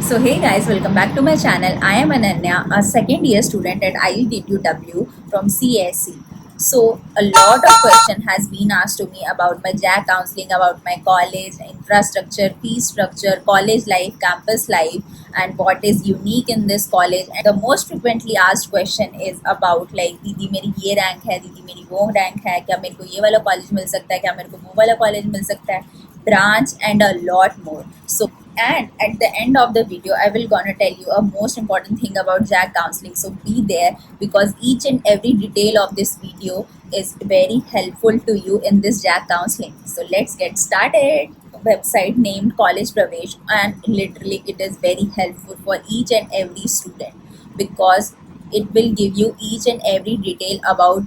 So hey guys, welcome back to my channel. I am Ananya, a second year student at IEDTUW from CSE. So a lot of question has been asked to me about my JAC counseling, about my college, infrastructure, fee structure, college life, campus life, and what is unique in this college. And the most frequently asked question is about like दीदी मेरी ये rank है, दीदी मेरी वो rank है, क्या मेरे को ये वाला कॉलेज मिल सकता है, क्या मेरे को वो वाला कॉलेज मिल सकता है, branch and a lot more. So and at the end of the video I will gonna tell you a most important thing about JAC counseling, so be there because each and every detail of this video is very helpful to you in this JAC counseling. So let's get started. Website named College Pravesh, and literally it is very helpful for each and every student because it will give you each and every detail about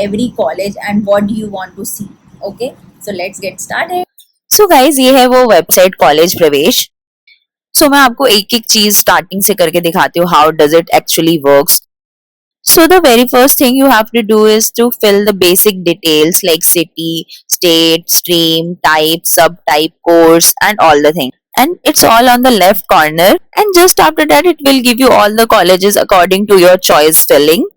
every college and what do you want to see. Okay, so let's get started. So guys ये है वो website college प्रवेश। सो मैं आपको एक एक चीज starting से करके दिखाती हूँ how does it actually works. So the very first thing you have to do is to fill the basic details like city, state, stream, type, subtype, course and all the things. And it's all on the left corner, and just after that it will give you all the colleges according to your choice filling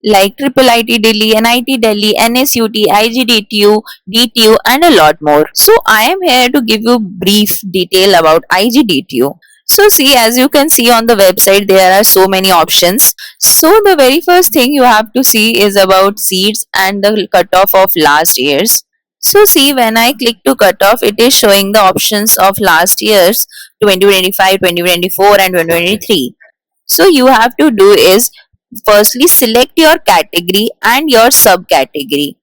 like Triple IT Delhi, NIT Delhi, NSUT, IGDTU, DTU and a lot more. So I am here to give you brief detail about IGDTU. So see, as you can see on the website, there are so many options. So the very first thing you have to see is about seats and the cutoff of last years. So see, when I click to cutoff, it is showing the options of last years 2025, 2024 and 2023. So you have to do is firstly select your category and your subcategory.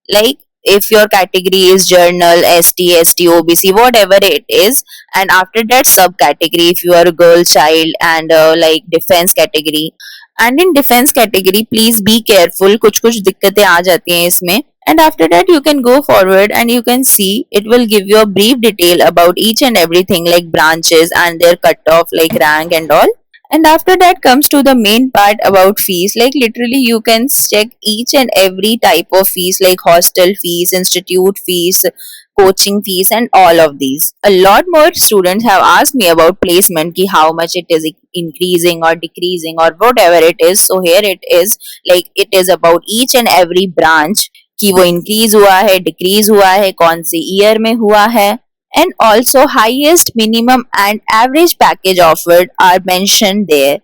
Like if your category is journal, ST, OBC, whatever it is, and after that subcategory, if you are a girl child and like defense category. And in defense category, please be careful. कुछ दिक्कतें आ जाती हैं इसमें. And after that, you can go forward and you can see it will give you a brief detail about each and everything like branches and their cutoff, like rank and all. And after that comes to the main part about fees. Like literally you can check each and every type of fees like hostel fees, institute fees, coaching fees and all of these. A lot more students have asked me about placement ki how much it is increasing or decreasing or whatever it is. So here it is, like it is about each and every branch कि वो increase हुआ है, decrease हुआ है, कौन से year में हुआ है, and also highest, minimum and average package offered are mentioned there.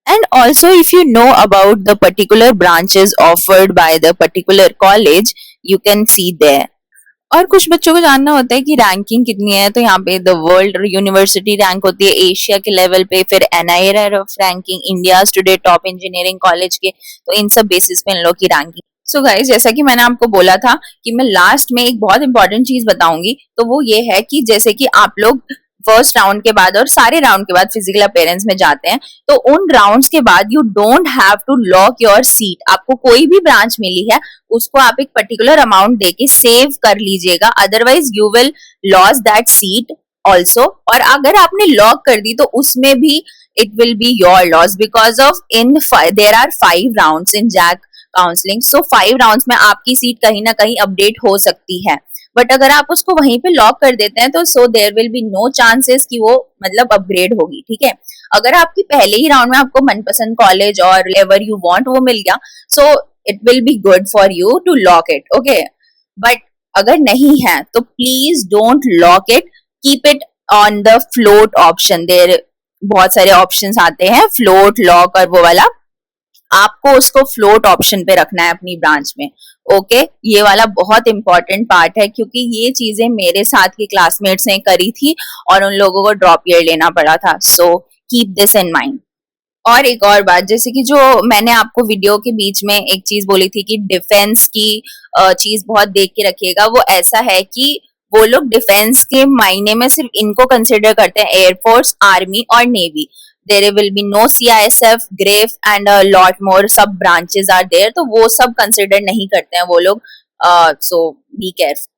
And also if you know about the particular branches offered by the particular college, you can see there. और कुछ बच्चों को जानना होता है कि रैंकिंग कितनी है, तो यहाँ पे द वर्ल्ड यूनिवर्सिटी रैंक होती है एशिया के लेवल पे, फिर NIRF ranking, India today top engineering college के, तो इन सब बेसिस पे इन लोग की रैंकिंग। सो गाइज, जैसा कि मैंने आपको बोला था कि मैं लास्ट में एक बहुत इंपॉर्टेंट चीज बताऊंगी, तो वो ये है कि जैसे कि आप लोग फर्स्ट राउंड के बाद और सारे राउंड के बाद फिजिकल अपीयरेंस में जाते हैं, तो उन राउंड्स के बाद you don't have to lock your seat. आपको कोई भी ब्रांच मिली है उसको आप एक पर्टिकुलर अमाउंट देके सेव कर लीजिएगा, otherwise you will loss that seat also. और अगर आपने लॉक कर दी तो उसमें भी it will be your loss because of in there are 5 rounds in JAC counselling. So 5 rounds में आपकी सीट कहीं ना कहीं अपडेट हो सकती है, बट अगर आप उसको वहीं पे लॉक कर देते हैं तो so there will be no chances कि वो मतलब अपग्रेड होगी। ठीक है, अगर आपकी पहले ही राउंड में आपको मनपसंद कॉलेज और एवर यू वांट वो मिल गया, so it will be good for you to lock it. Okay, but अगर नहीं है तो please don't lock it, keep it on the float option. There बहुत सारे ऑप्शंस आते हैं, फ्लोट, लॉक और वो वाला, आपको उसको फ्लोट ऑप्शन पे रखना है अपनी ब्रांच में। ओके, ये वाला बहुत इंपॉर्टेंट पार्ट है क्योंकि ये चीजें मेरे साथ की क्लासमेट्स ने करी थी और उन लोगों को ड्रॉप ईयर लेना पड़ा था। So keep this in mind. और एक और बात, जैसे कि जो मैंने आपको वीडियो के बीच में एक चीज बोली थी कि डिफेंस की चीज बहुत देख के रखिएगा, वो ऐसा है कि वो लोग डिफेंस के मायने में सिर्फ इनको कंसिडर करते हैं, एयरफोर्स, आर्मी और navy. there will be no CISF, grief and a lot more sub branches are there, तो वो सब कंसिडर नहीं करते हैं वो लोग। so be careful.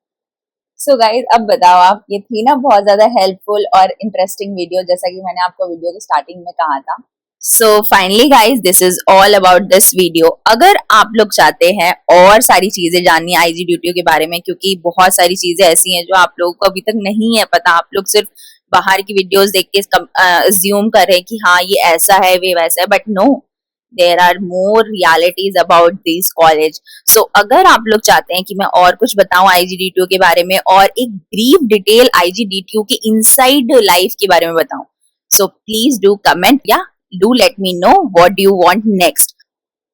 So guys, अब बताओ आप, ये थी ना बहुत ज्यादा हेल्पफुल और इंटरेस्टिंग वीडियो जैसा कि मैंने आपको वीडियो के स्टार्टिंग में कहा था। So finally guys, this is all about this video. अगर आप लोग चाहते हैं और सारी चीजें जाननी है IGDTU के बारे में, क्योंकि बहुत सारी चीजें ऐसी हैं जो आप लोगों को अभी तक नहीं है पता, आप लोग सिर्फ बाहर की वीडियोस देख के अज्यूम कर रहे हैं कि हाँ ये ऐसा है वे वैसा है, but no, there are more realities about this college. So अगर आप लोग चाहते हैं कि मैं और कुछ बताऊं आईजीडीटीयू के बारे में और एक ब्रीफ डिटेल आईजीडीटीयू के इनसाइड लाइफ के बारे में बताऊं, सो प्लीज डू कमेंट या do let me know what do you want next.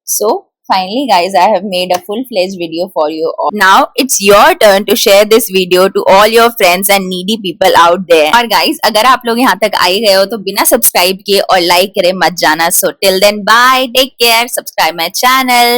So finally guys, I have made a full-fledged video for you all. Now it's your turn to share this video to all your friends and needy people out there. और guys, अगर आप लोग यहाँ तक आए गए हो तो बिना सब्सक्राइब किए और लाइक करे मत जाना. So till then, bye, take care, subscribe my channel.